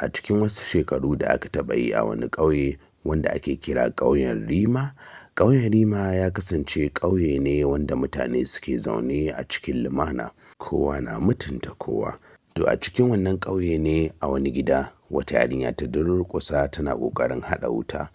A cikin wasu shekaru da aka taɓa yi a wani ƙauye wanda ake kira ƙauyen Rima. Ƙauyen Rima ya kasance ƙauye ne wanda mutane suke zaune a cikin lumana, kowa na mutunta kowa. To a cikin wannan ƙauye ne a wani gida wata yarinya ta durƙusa tana ƙoƙarin haɗa wuta.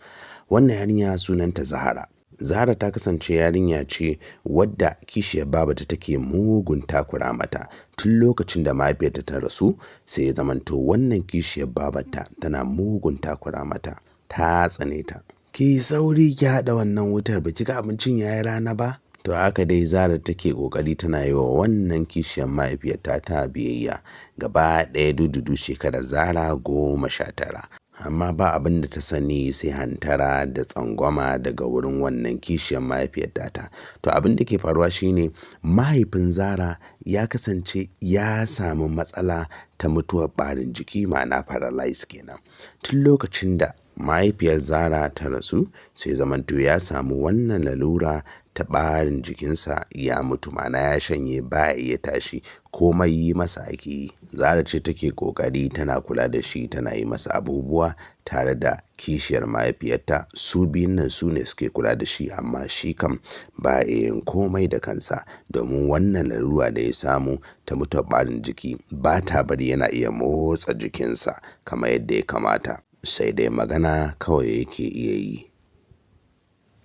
Wannan yarinya sunanta Zahra. Zahra ta kasance yarinya ce wadda kishiyar babata take mugun takura mata. Tun lokacin da mahaifiyarta ta rasu sai ya zamanto wannan kishiyar babata tana mugun takura mata, ta tsane ta. Ki sauri ki haɗa wannan wutar, ba ki ga abincin yayi rana ba? To haka dai Zahra take ƙoƙari tana yi wa wannan kishiyar mahaifiyarta ta biyayya. Gaba ɗaya dududu shekarar Zahra 19. Amma ba abin da ta sani sai hantara da tsangwama daga wurin wannan kishiyar mahaifiyarta ta. To abin da ke faruwa shine mahaifin Zahra ya kasance ya samu matsala ta mutuwar ɓarin jiki, ma'ana paralyze kenan. Tun lokacin da mahaifiyar Zahra ta rasu sai zamanto ya samu wannan lalura ta ɓarin jikinsa ya mutu, ma'ana ya shanye baya iya tashi, komai yi masa ake yi. Zahra ce take ƙoƙari tana kula da shi, tana yi masa abubuwa tare da kishiyar mahaifiyarta. Su biyun nan su ne suke kula da shi, amma shi kam ba iya yin komai da kansa domin wannan lalura da ya samu ta mutuwar ɓarin jiki ba ta bari yana iya motsa jikinsa kamar yadda ya kamata, sai dai magana kawai yake iya yi.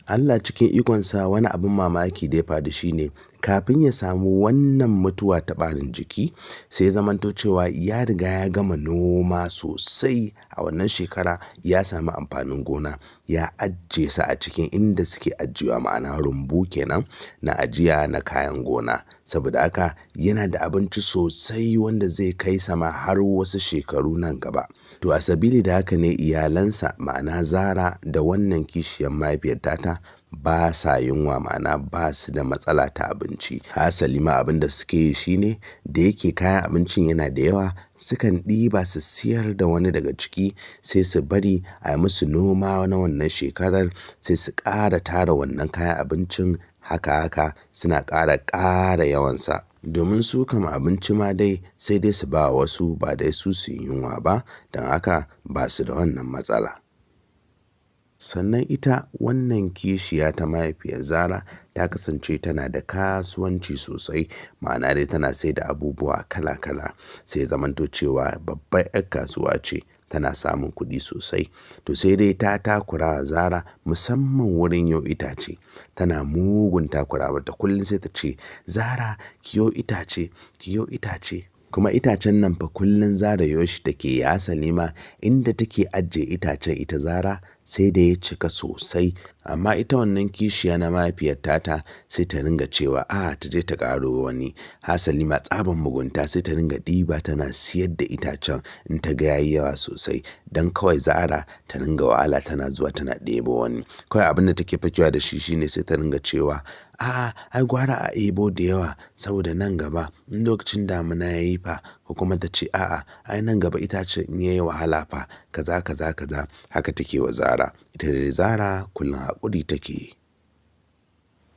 Allah cikin ikonsa wani abin mamaki da ya faru shine kafin ya samu wannan mutuwa ta ɓarin jiki sai ya zamanto cewa ya riga ya gama noma sosai a wannan shekara. Ya samu amfanin gona ya ajiye su a cikin inda suke ajiyewa, ma'ana rumbu kenan na ajiya na kayan gona. Saboda haka yana da abinci sosai wanda zai kai sama har wasu shekaru nan gaba. To a sabili da haka ne iyalansa, ma'ana Zahra da wannan kishiyar mahaifiyarta ta ba sa yunwa, ma'ana ba su da matsala ta abinci. Hasali ma abin da suke yi shine da yake kayan abincin yana da yawa sukan ɗiba su siyar da wani daga ciki sai su bari a yi musu noma na wannan shekarar sai su ƙara tara wannan kayan abincin. Haka suna ƙara yawansa, domin su kama abinci ma dai sai dai su ba wasu, ba dai su yi yunwa ba, don haka ba su da wannan matsala. Sannan ita wannan kishiya ta mahaifiyar Zahra ta kasance tana da kasuwanci sosai, ma'ana dai tana sai da abubuwa kala-kala, sai zamanto cewa babbar 'yar kasuwa ce, tana samun kuɗi sosai. To sai dai ta takura wa Zahra musamman wurin yo itace, tana mugun takura mata. Kullum sai ta ce Zahra ki yo itace, ki yo itace. Kuma itacen nan fa kullum Zahra yo shi take. Hasali ma inda take ajiye itacen ita Zahra sai da ya cika sosai. Amma ita wannan kishiya na mahaifiyarta ta sai ta ringa cewa ta je ta ƙaro wani. Hasali ma tsaban mugunta sai ta ringa ɗiba tana siyar da itacen in ta ga yayi yawa sosai, don kawai Zahra ta ringa wahala tana zuwa tana ɗebo wani. Kawai abin da take fakewa da shi shine sai ta ringa cewa ai gwara a ɗebo da yawa saboda nan gaba in lokacin damina ya yi fa, ko kuma ta ce ai nan gaba itacen in yayi wahala fa kaza. Haka take wa Zahra. Ita dai Zahra kullum haƙuri take.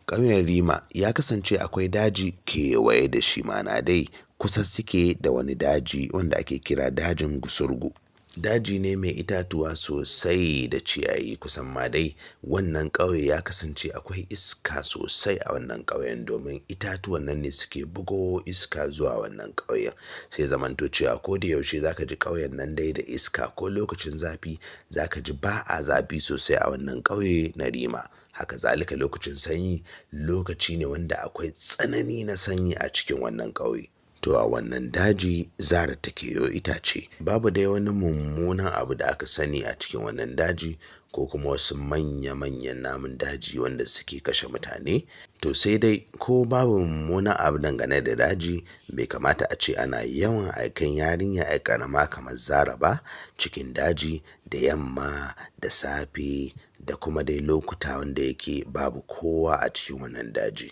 Ƙauyen Rima ya kasance akwai daji kewaye da shi, ma'ana dai kusa suke da wani daji wanda ake kira dajin Gusurgu. Daji ne mai itatuwa sosai da ciyayi. Kusan ma dai wannan ƙauye ya kasance akwai iska sosai a wannan ƙauyen, domin itatuwan nan ne suke bugo iska zuwa wannan ƙauyen. Sai zamanto cewa ko da yaushe zaka ji ƙauyen nan dai da iska, ko lokacin zafi zaka ji ba a zafi sosai a wannan ƙauye na Rima. Haka zalika lokacin sanyi lokaci ne wanda akwai tsanani na sanyi a cikin wannan ƙauye. To a wannan daji Zahra take yo itace. Babu dai wani mummunan abu da aka sani a cikin wannan daji, ko kuma wasu manya-manyan namun daji wanda suke kashe mutane. To sai dai ko babu mummunan abu dangane da daji, bai kamata a ce ana yawan aikan yarinya 'yar ƙarama kamar Zahra ba cikin daji da yamma da safe da kuma dai lokuta wanda yake babu kowa a cikin wannan daji.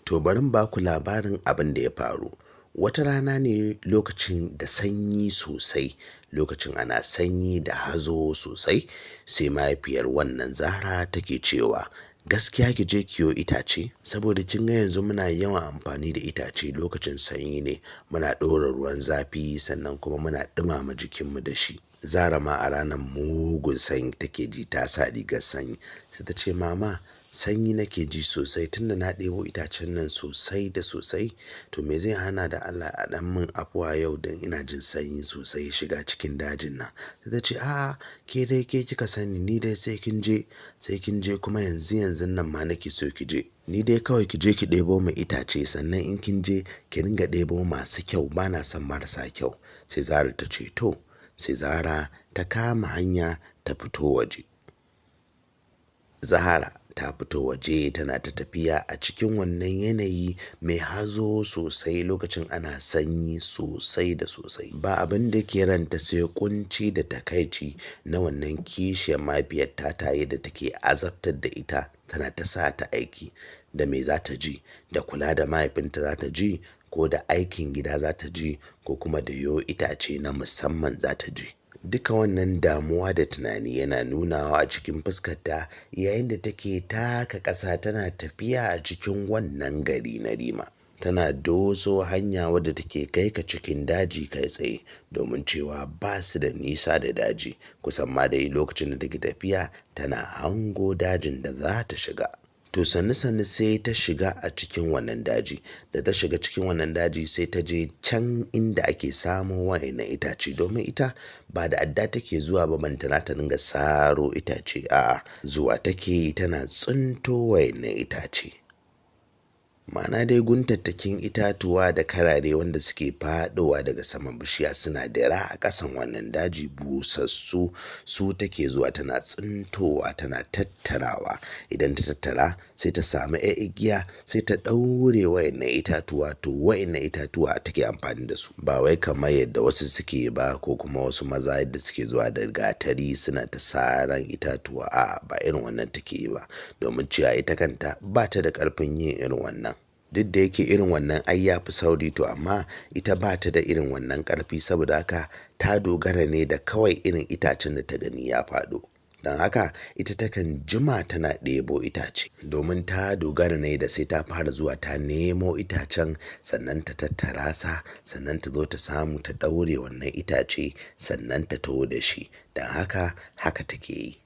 To bari in baku labarin abin da ya faru. Wata rana ne lokacin da sanyi sosai, lokacin ana sanyi da hazo sosai, sai mahaifiyar wannan Zahra take cewa gaskiya ki je kiyo itace saboda kin ga yanzu muna yawan amfani da itace lokacin sanyi ne muna ɗora ruwan zafi sannan kuma muna ɗumama jikinmu da shi. Zara ma a ranar mugun sanyi take ji ta sa rigar sanyi sai ta ce mama sanyi nake ji sosai tunda na ɗebo itacen nan sosai da sosai to me zai hana da Allah a ɗan min afuwa yau don ina jin sanyi sosai shiga cikin dajin nan. Sai ta ce a'a ke dai ke kika sani ni dai sai kin je kuma yanzu nan ma nake so ki je. Ni dai kawai ki je ki ɗebo mu itace sannan in kin je ki ringa ɗebo masu kyau bana son marasa kyau. Sai Zara ta ce to. Sai Zara ta kama hanya ta fito waje. Zahara ta fito waje tana ta tafiya a cikin wannan yanayi mai hazo sosai lokacin ana sanyi sosai da sosai. Ba abin da ke ranta sai kunci da takaici na wannan kishiyar mahaifiyar ta yi da take azabtar da ita tana ta sa ta aiki da me za ta ji da kula da mahaifinta za ta ji ko da aikin gida za ta ji ko kuma da yo itace na musamman za ta ji. Duka wannan damuwa da tunani yana nunawa a cikin fuskarta yayin da take taka ƙasa tana tafiya a cikin wannan gari na Rima. Tana doso hanya wadda take kai ka cikin daji kai tsaye domin cewa ba su da nisa da daji kusan ma dai lokacin da take tafiya tana hango dajin da za ta shiga. To sannu sai ta shiga a cikin wannan daji da ta shiga cikin wannan daji sai ta je can inda ake samo wa'annan itace domin ita ba da adda take zuwa ba bantana ta dinga saro itace a'a zuwa take tana tsinto wa'annan itace. Ma'ana dai guntattakin itatuwa da karare wanda suke faɗowa daga saman bishiya suna dira a ƙasan wannan daji busassu su take zuwa tana tsintowa tana tattarawa. Idan ta tattara sai ta samu igiya sai ta ɗaure wa'annan itatuwa to wa'annan itatuwa take amfani da su ba wai kamar yadda wasu suke ba ko kuma wasu maza yadda suke zuwa da gatari suna ta saran itatuwa a'a ba irin wannan take yi ba domin cewa ita kanta ba ta da ƙarfin yin irin wannan. Duk da yake irin wannan ai ya fi sauri to amma ita ba ta da irin wannan ƙarfi saboda haka ta dogara ne da kawai irin itacen da ta gani ya faɗo. Don haka ita takan jima tana ɗebo itace domin ta dogara ne da sai ta fara zuwa ta nemo itacen sannan ta tattara sa sannan ta zo ta samu ta ɗaure wannan itace sannan ta taho da shi. Don haka take yi.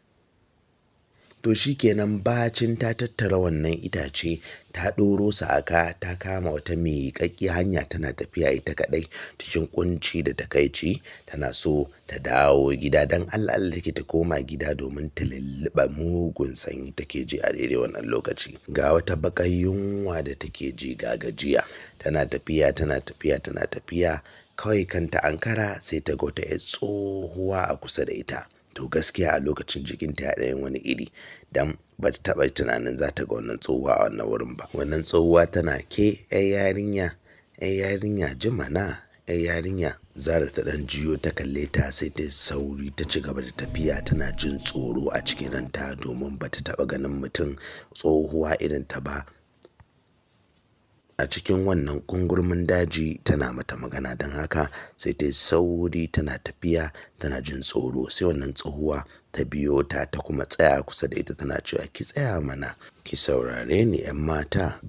To shi kenan bacin ta tattara wannan itace ta ɗoro sa aka ta kama wata miƙaƙƙiyar hanya tana tafiya ita kaɗai cikin ƙunci da takaici tana so ta dawo gida don Allah take ta koma gida domin ta lulluɓa mugun sanyi take ji a daidai wannan lokaci. Ga wata baƙar yunwa da take ji ga gajiya tana tafiya kawai kanta ankara sai ta ga wata tsohuwa a kusa da ita. To gaskiya a lokacin jikinta ya ɗayan wani iri dan ba ta taɓa tunanin za ta ga wannan tsohuwa a wannan wurin ba. Wannan tsohuwa tana ke ‘yar yarinya jimana ‘yar yarinya. Zara ta ɗan jiyo ta kalle ta sai ta sauri ta ci gaba da tafiya tana jin tsoro a cikin ranta domin ba ta taɓa ganin mutum tsohuwa irin ta ba. A cikin wannan ƙungurmin daji tana mata magana don haka sai ta sauri tana tafiya tana jin tsoro sai wannan tsohuwa ta biyo ta kuma tsaya kusa da ita tana cewa ki tsaya mana ki saurare ni 'yan mata.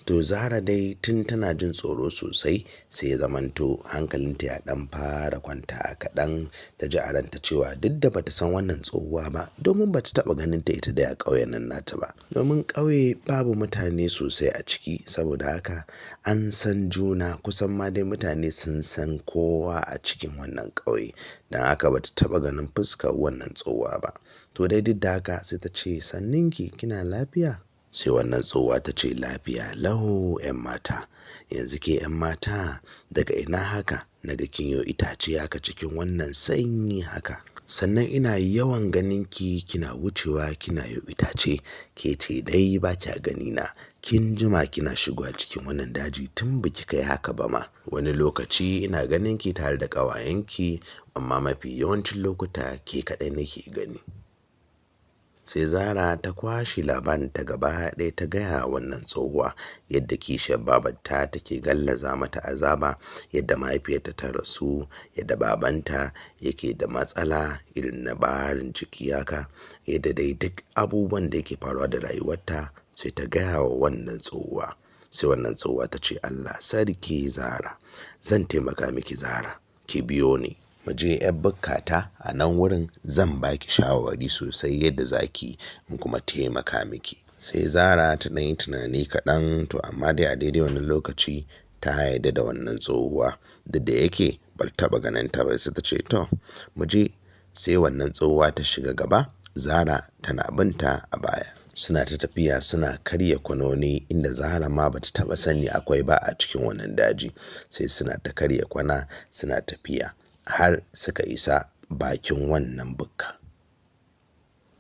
To Zara dai tun tana jin tsoro sosai sai ya zamanto hankalinta ya ɗan fara kwanta kaɗan ta ji a ranta cewa duk da bata san wannan tsohuwa ba domin bata taɓa ganin ta ita dai a ƙauyen nan nata ba. Domin ƙauye babu mutane sosai a ciki saboda haka an san juna kusan ma dai mutane sun san kowa a cikin wannan ƙauye don haka bata taɓa ganin fuskar wannan tsohuwa ba. To dai duk da haka sai ta ce sanninki kina lafiya? Sai wannan tsohuwa ta ce lafiya lau 'yan mata. Yanzu ke 'yan mata daga ina haka naga kin yo itace haka cikin wannan sanyi haka. Sannan ina yawan ganin ki kina wucewa kina yo itace ke ce dai ba kya gani na. Kin jima kina shigowa cikin wannan daji tun baki kai haka ba ma. Wani lokaci ina ganin ki tare da ƙawayenki amma mafi yawancin lokuta ke kaɗai nake gani. sai Zara ta kwashe labarin ta gaba ɗaya ta gaya wannan tsohuwa yadda kishiyar babarta take gallaza mata azaba, yadda mahaifiyarta ta rasu, yadda babanta yake da matsala irin na ɓarin ciki haka, yadda dai duk abubuwan da yake faruwa da rayuwarta sai ta gaya wa wannan tsohuwa. Sai wannan tsohuwa ta ce, Allah sarki Zara, zan taimaka miki Zara, ki biyo ni mu je yar bukkata a nan wurin, zan baki shawarwari sosai yadda zaki in kuma taimaka miki. Sai Zara ta ɗan yi tunani kaɗan, to amma dai a daidai wannan lokaci ta yarda da wannan tsohuwa duk da yake ba ta taɓa ganin ta ba. Sai ta ce to mu je. Sai wannan tsohuwa ta shiga gaba, Zara tana binta a baya. Suna ta tafiya suna karya kwanoni inda Zara ma bata taɓa sani akwai ba a cikin wannan daji. Sai suna ta karya kwana suna tafiya har suka isa bakin wannan bukka.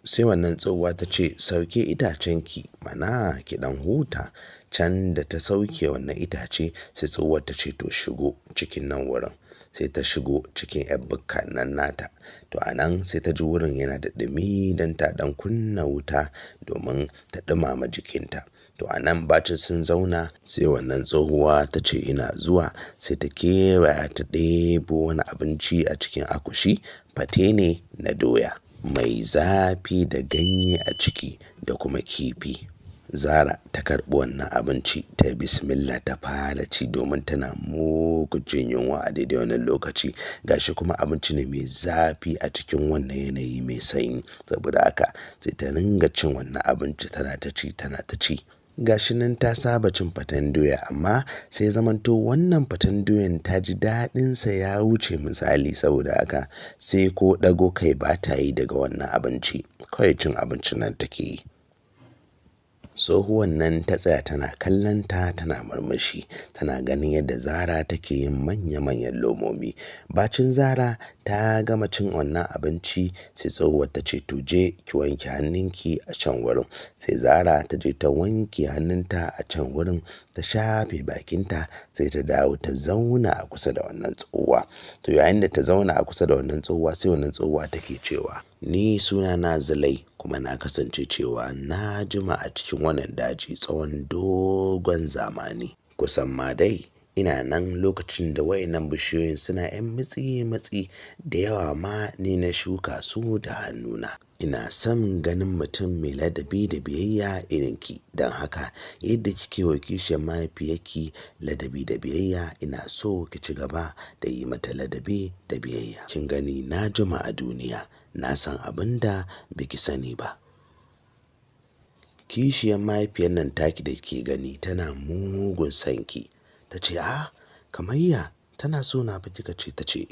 Sai wannan tsohuwa ta ce, sauke itacenki mana ki ɗan huta. Can da ta sauke wannan itace sai tsohuwar ta ce, to shigo cikin nan wurin. Sai ta shigo cikin yar bukka nan nata. To a nan sai ta ji wurin yana da ɗumi don ta ɗan kunna wuta domin ta ɗumama jikinta. To a nan bacin sun zauna sai wannan tsohuwa ta ce ina zuwa. Sai ta kewaya ta ɗebo wani abinci a cikin akushi, fate ne na doya mai zafi da ganye a ciki da kuma kifi. Zara ta karɓi wannan abinci ta yi bismillah ta fara ci domin tana mugun jin yunwa a daidai wannan lokaci. Gashi kuma abinci ne mai zafi a cikin wannan yanayi mai sanyi. Saboda haka sai ta ringa cin wannan abinci tana ta ci tana ta ci. Gashi nan ta saba cin faten doya, amma sai zamanto wannan faten doyan ta ji daɗinsa ya wuce misali. Saboda haka sai ko ɗago kai ba ta yi daga wannan abinci, kawai cin abincin nan take yi. Tsohuwan nan ta tsaya tana kallon ta tana murmushi, tana ganin yadda Zara take yin manya-manyan lomomi. Bacin Zara ta gama cin wannan abinci sai tsohuwar ta ce to je ki wanke hannunki a can wurin. Sai Zara ta je ta wanke hannunta a can wurin, ta shafe bakinta, sai ta dawo ta zauna a kusa da wannan tsohuwa. To yayin da ta zauna a kusa da wannan tsohuwa sai wannan tsohuwa take cewa, ni sunana Zulai kuma na kasance cewa na jima a cikin wannan daji tsawon dogon zamani. Kusan ma dai ina nan lokacin da wayannan bishiyoyin suna 'yan matsi da yawa ma ni na shuka su da hannuna. Ina son ganin mutum mai ladabi da biyayya irinki, don haka yadda kike wa kishiyar mahaifiyarki ladabi da biyayya ina so ki ci gaba da yi mata ladabi da biyayya. Kin gani na jima a duniya, na san abin da biki sani ba. Kishiyar mahaifiyar nan taki da ke gani tana mugun sanki. Ta ce kamayya tana so na fi kika ce. Ta ce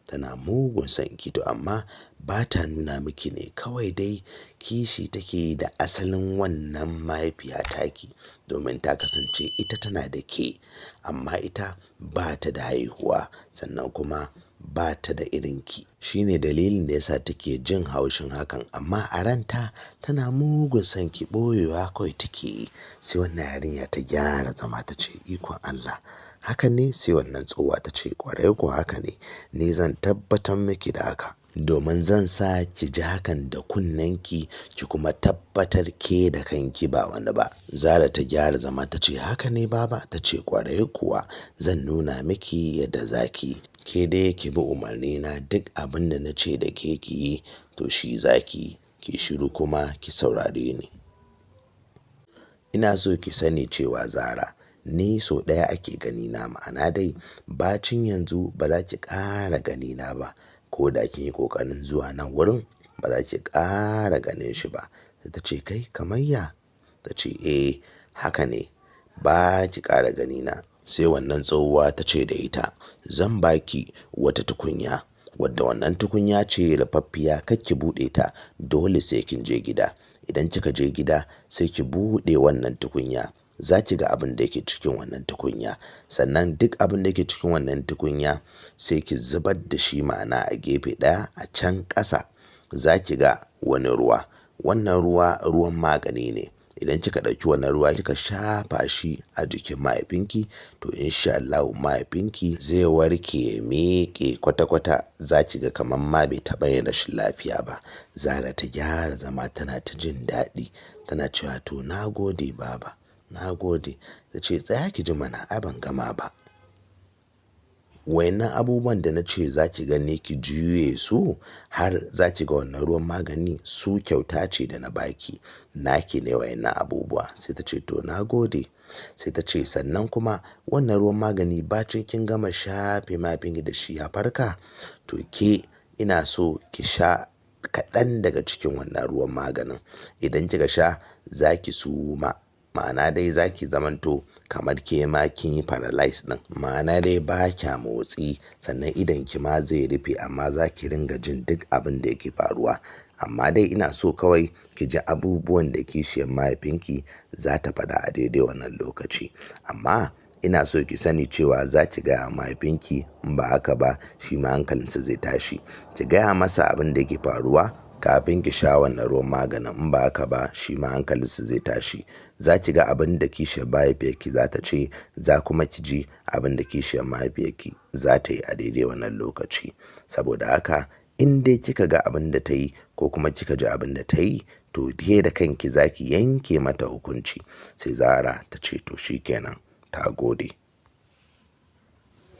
tana mugun sanki, to amma ba ta nuna miki ne kawai dai kishi take da asalin wannan mahaifiya taki, domin ta kasance ita tana da ke amma ita ba ta da haihuwa, sannan kuma ba ta da irinki. Shine dalilin da yasa take jin haushin hakan, amma a ranta tana mugun sanki, ɓoyewa kawai take yi. Sai wannan yarinya ta gyara zama ta ce ikon Allah, haka ne? Sai wannan tsohuwa ta ce ƙwarai ko haka ne, ni zan tabbatar miki da haka, domin zan sa ki ji hakan da kunnenki ki kuma tabbatar ke da kanki ba wani ba. Zara ta gyara zama ta ce haka ne baba? Ta ce ƙwarai kuwa, zan nuna miki yadda zaki. Ke dai ki bi umarni na, duk abin da na ce da ke ki yi to shi zaki, ki shiru kuma ki saurare ni. Ina so ki sani cewa Zara, ni so ɗaya ake ganina, ma'ana dai bacin yanzu ba za ki ƙara ganina ba. Ko da kin yi ƙoƙarin zuwa nan wurin ba za ki ƙara ganin shi ba. Sai ta ce kai kamayya? Ta ce haka ne, ba ki ƙara ganina. Sai wannan tsohuwa ta ce da ita, zan baki wata tukunya, wadda wannan tukunya ce rufaffiya, kar ki buɗe ta, dole sai kin je gida. Idan kika je gida sai ki buɗe wannan tukunya, za ki ga abin da yake cikin wannan tukunya. Sannan duk abin da yake cikin wannan tukunya sai ki zubar da shi, ma'ana a gefe ɗaya. A can ƙasa za ki ga wani ruwa. Wannan ruwan magani ne. idan kika ɗauki wannan ruwa kika shafa shi a jikin mahaifinki to insha Allah mahaifinki zai warke ya miƙe kwata-kwata, za ki ga kamar ma bai taɓa yin rashin lafiya ba. Zara ta gyara zama tana ta jin daɗi tana cewa to na gode baba, na gode. Ta ce tsaya ki ji mana ai ban gama ba. Wayannan abubuwan da na ce za ki gani ki juye su har za ki ga wannan ruwan magani su kyauta ce da na baki, naki ne wayannan abubuwa. Sai ta ce to na gode. Sai ta ce sannan kuma wannan ruwan magani bacin kin gama shafe mahaifinki da shi ya farka, to ke ina so ki sha kaɗan daga cikin wannan ruwan maganin. Idan kika sha za ki suma, ma'ana dai za ki zamanto kamar ke ma kin yi paralyze ɗin, ma'ana dai ba kya motsi, sannan idon ki ma zai rufe amma za ki ringa jin duk abin da yake faruwa. Amma dai ina so kawai ki ji abubuwan da kishiyar mahaifinki za ta faɗa a daidai wannan lokaci. Amma ina so ki sani cewa za ki gaya mahaifinki, in ba haka ba shi ma hankalinsa zai tashi. Ki gaya masa abin da yake faruwa kafin ki sha wannan ruwan maganin, in ba haka ba shi ma hankalinsa zai tashi. Za ki ga abin da kishiyar mahaifiyarki za ta ce, za kuma ki ji abin da kishiyar mahaifiyarki za ta yi a daidai wannan lokaci. Saboda haka in dai kika ga abin da ta yi ko kuma kika ji abin da ta yi, to ke da kanki za ki yanke mata hukunci. Sai Zara ta ce to shikenan, ta gode.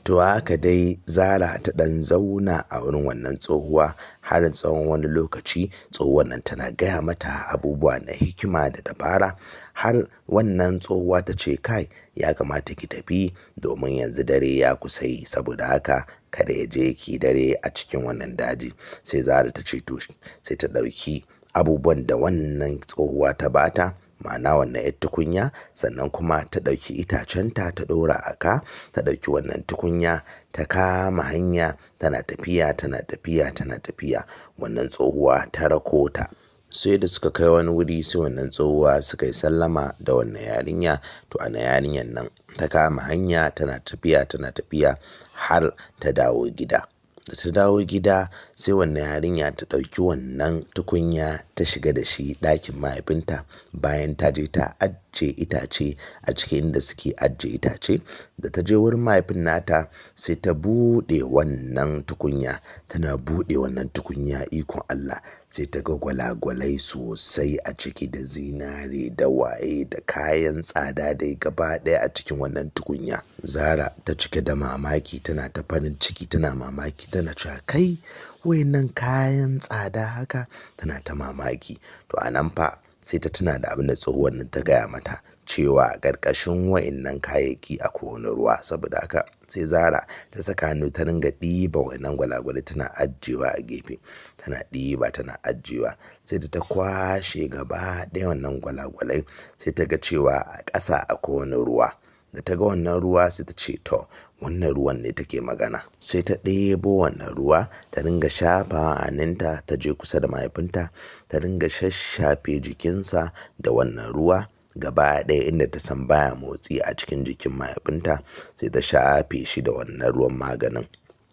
To haka dai Zara ta ɗan zauna a wurin wannan tsohuwa har tsawon wani lokaci. Tsohuwar nan tana gaya mata abubuwa na hikima da dabara, har wannan tsohuwa ta ce kai ya kamata ki tafi domin yanzu dare ya kusa yi, saboda haka kada ya je ki dare a cikin wannan daji. Sai Zara ta ce to, sai ta ɗauki abubuwan da wannan tsohuwa ta bata, ma'ana wannan yar tukunya, sannan kuma ta ɗauki itacenta ta ɗora a ka, ta ɗauki wannan tukunya ta kama hanya tana tafiya tana tafiya tana tafiya. Wannan tsohuwa ta rako ta. Sai da suka kai wani wuri sai wannan tsohuwa suka yi sallama da wannan yarinya. To ana yarinyan nan ta kama hanya tana tafiya har ta dawo gida. Da ta dawo gida sai wannan yarinya ta ɗauki wannan tukunya ta shiga da shi ɗakin mahaifinta, bayan ta je ta ajiye itace a cikin inda suke ajiye itace. Da ta je wurin mahaifin nata sai ta buɗe wannan tukunya. Tana buɗe wannan tukunya ikon Allah sai ta ga gwalagwalai sosai a ciki, da zinare da waye da kayan tsada dai gaba ɗaya a cikin wannan tukunya. Zara ta cike da mamaki tana ta farin ciki tana mamaki tana cewa kai wayannan kayan tsada haka, tana ta mamaki. To a nan fa sai ta tuna da abin da tsohuwar nan ta gaya mata cewa a ƙarƙashin wayannan kayayyaki akwai wani ruwa. Saboda haka sai Zara ta saka hannu ta ringa ɗiba wayannan gwalagwalai tana ajiyewa a gefe, tana ɗiba tana ajiyewa. Sai da ta kwashe gaba ɗaya wannan gwalagwalai sai ta ga cewa a ƙasa akwai wani ruwa. Da ta ga wannan ruwa sai ta ce to wannan ruwan ne take magana. Sai ta ɗebo wannan ruwa ta ringa shafa a hannunta, ta je kusa da mahaifinta ta ringa shashafe jikinsa da wannan ruwa gaba ɗaya inda ta san baya motsi a cikin jikin mahaifinta. Sai ta shafe shi da wannan ruwan maganin.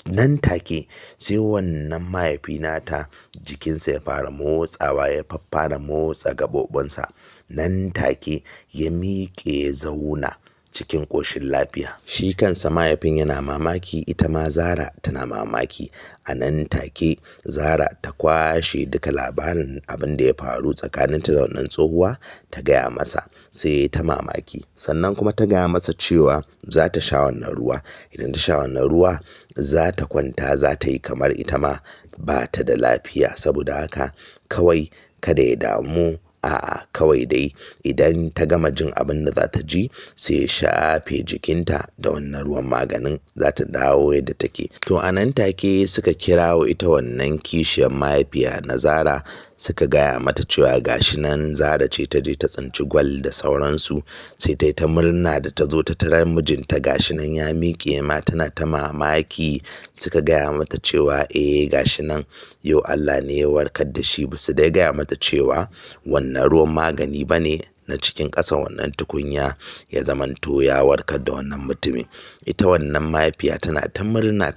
Nan take sai wannan mahaifi nata jikinsa ya fara motsawa, ya fara motsa gaɓoɓinsa. Nan take ya miƙe ya zauna cikin ƙoshin lafiya. Shi kansa mahaifin yana mamaki, ita ma Zara tana mamaki. A nan take Zara ta kwashe duka labarin abin da ya faru tsakaninta da wannan tsohuwa ta gaya masa. Sai ta mamaki, sannan kuma ta gaya masa cewa za ta sha wannan ruwa. Idan ta sha wannan ruwa za ta kwanta, za ta yi kamar ita ma ba ta da lafiya. Saboda haka kawai kada ya damu, a'a kawai dai idan ta gama jin abin da za ta ji sai ya shafe jikinta da wannan ruwan maganin, za ta dawo yadda take. To a nan take suka kirawo ita wannan kishiyar mahaifiya na Zara, suka gaya mata cewa gashi nan Zara ce ta je ta tsinci gwal da sauransu. Sai ta yi ta murna da ta zo ta tarar mijinta gashi nan ya miƙe ma, tana ta mamaki. Suka gaya mata cewa gashi nan yau Allah ne ya warkar da shi. Basu dai gaya mata cewa wannan ruwan magani bane na cikin ƙasan wannan tukunya ya zamanto ya warkar da wannan mutumin. Ita wannan mahaifiya tana ta murna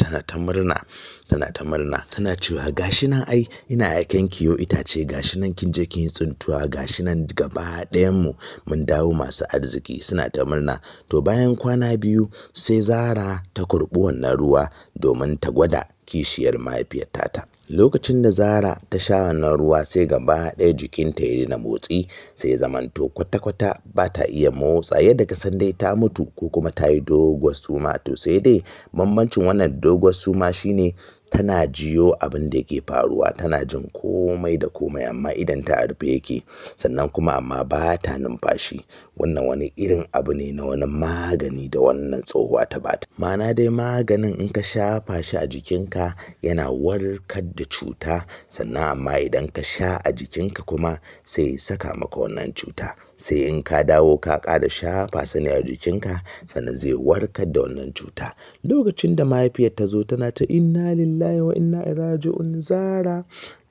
tana cewa gashi nan ai ina aiken ki yo itace gashi nan kin je kin yi tsintuwa gashi nan gaba ɗayan mu mun dawo masu arziki suna ta murna. To bayan kwana biyu sai Zara ta kurɓi wannan ruwa domin ta gwada kishiyar mahaifiyar tata. Lokacin da Zara ta sha wannan ruwa sai gaba ɗaya jikinta ya daina motsi sai ya zamanto kwata-kwata ba ta iya motsa yadda ka san dai ta mutu ko kuma ta yi doguwar suma. To sai dai bambancin wannan doguwar suma shine tana jiyo abin da yake faruwa, tana jin komai da komai amma idan ta a rufe yake, sannan kuma amma ba ta numfashi. Wannan wani irin abu ne na wani magani da wannan tsohuwa ta bata. Ma'ana dai maganin in ka shafa shi a jikinka yana warkar da cuta, sannan amma idan ka sha a jikinka kuma sai ya saka maka wannan cuta. Sai in ka dawo ka ƙara shafa sa ne a jikinka sannan zai warkar da wannan cuta. Lokacin da mahaifiyar ta zo tana ta inna lillahi wa inna ilaihi raji'un,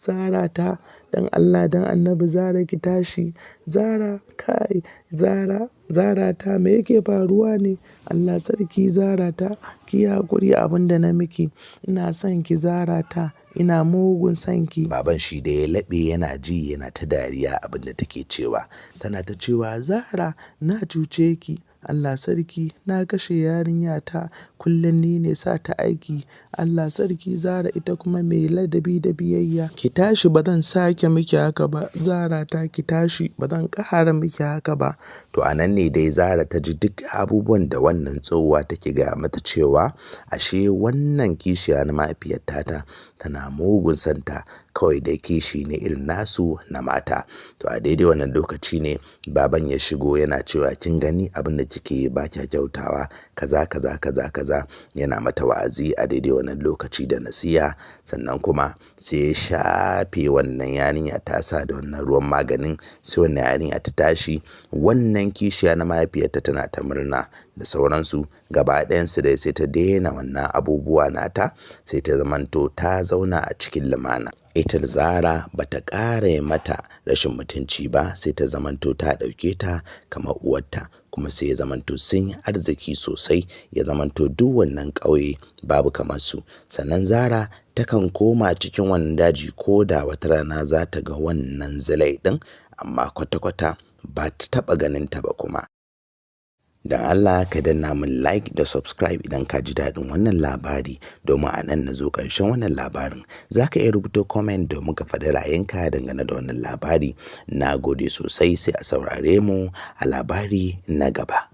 Zara ta dan Allah dan Annabi Zara ki tashi, Zara kai, Zara ta me yake faruwa ne? Allah sarki Zara ta ki haƙuri abin da na miki, ina son ki Zara ta, ina mugun son ki. Baban shi da ya laɓe yana ji yana ta dariya abin da take cewa, tana ta cewa Zara na cuce ki, Allah sarki na kashe yarinya ta, kullum ni ne sa ta aiki, Allah sarki Zara ita kuma mai ladabi da biyayya. Ki tashi ba zan sake miki haka ba, Zara ta ki tashi ba zan ƙara miki haka ba. To a nan ne dai Zara ta ji duk abubuwan da wannan tsohuwa take gaya mata cewa ashe wannan kishiya na mahaifiyar tata tana mugun santa, kawai da kishi ne irin nasu na mata. To a daidai wannan lokaci ne baban ya shigo yana cewa kin gani abin da kike ba kya kyautawa kaza yana mata wa'azi a daidai wannan lokaci da nasiha. Sannan kuma sai ya shafe wannan yarinya tasa da wannan ruwan maganin, sai wannan yarinya ta tashi. Wannan kishiya na mahaifiyarta tana ta murna da sauransu, gaba ɗayansu dai sai ta daina wannan abubuwa nata, sai ta zamanto ta zauna a cikin lumana. Ita Zara ba ta ƙara mata rashin mutunci ba, sai ta zamanto ta ɗauke ta kamar uwarta, kuma sai ya zamanto sun yi arziki sosai, ya zamanto duk wannan ƙauye babu kamar su. Sannan Zara takan koma cikin wannan daji ko da wata rana za ta ga wannan zilai ɗin, amma kwata-kwata ba ta taɓa ganin ta ba kuma. Dan Allah ka danna min like da subscribe idan ka ji daɗin wannan labari, domin a nan na zo ƙarshen wannan labarin. Za ka iya rubuta comment domin ka faɗi ra'ayinka dangane da wannan labari. Na gode sosai, sai a saurare mu a labari na gaba.